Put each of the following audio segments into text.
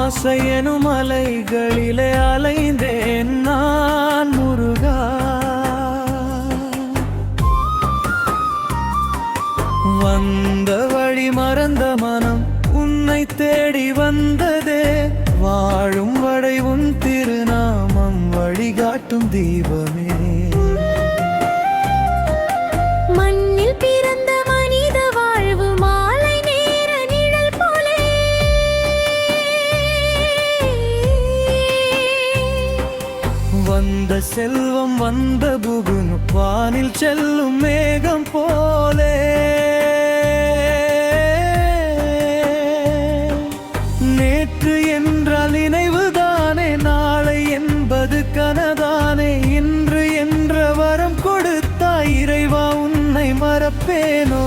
ஆசையெனும் அலைகளிலே அலைந்தேன் நான் முருகா. வந்த வழி மறந்த மனம் உன்னை தேடி வந்ததே. வாழும் வரை உன் திருநாமம் வழிகாட்டும் தீபமே. மண்ணில் பிறந்த மனித வாழ்வு மாலை நேர நிழல் போலே. வந்த செல்வம் வந்த புகுன் வானில் செல்லும் மேகம் போலே. நேற்று என்றால் நினைவுதானே, நாளை என்பது கனதானே. இன்று என்ற வரம் கொடுத்தாய் இறைவா, உன்னை மறப்பேனோ?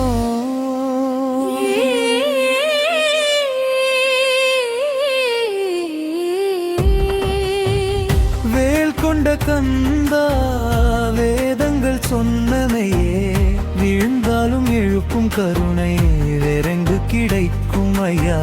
வேல் கொண்ட கந்தா, வேதங்கள் சொன்னனையே. வீழ்ந்தாலும் எழுப்பும் கருணை வேறெங்கு கிடைக்கும் ஐயா.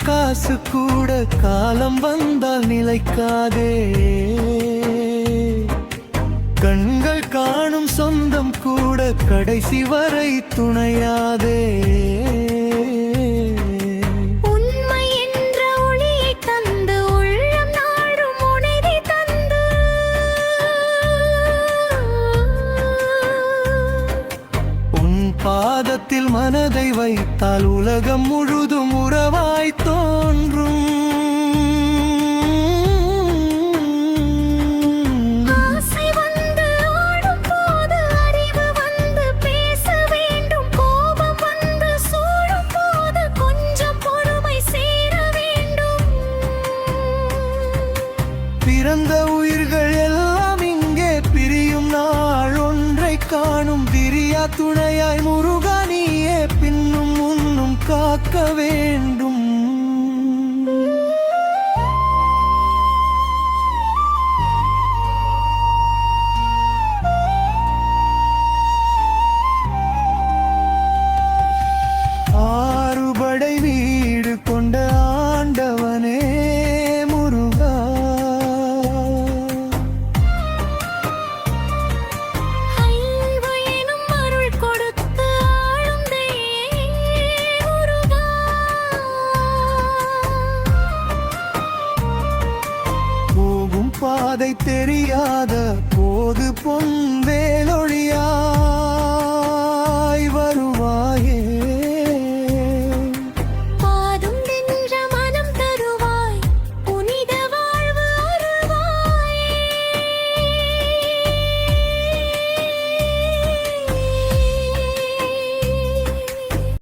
காசு கூட காலம் வந்தால் நிலைக்காதே. கண்கள் காணும் சொந்தம் கூட கடைசி வரை துணையாதே. உண்மை என்ற ஒளியை தந்து உள்ளம் நாடும் உணர்வை தந்து. உன் பாதத்தில் மனதை வைத்தால் உலகம் முழுதும் உறவாய் தோன்றும். ஆசை வந்து ஆடும் போது அறிவு வந்து பேச வேண்டும். கோபம் வந்து சூழும் போது கொஞ்சம் பொறுமை சேர வேண்டும். பிறந்த உயிர்கள் எல்லாம் இங்கே பிரியும் நாள் ஒன்றை காணும். பிரியா துணையாய் முருகா நீயே பின்னும் முன்னும் காக்க வேண்டும். ஆறுபடை வீடு கொண்ட ஆண்டவனே முருகா. அன்பு எனும் அருள் கொடுத்து ஆளும் முருகா. போகும் பாதை தெரியாத போது பொன் வேலோ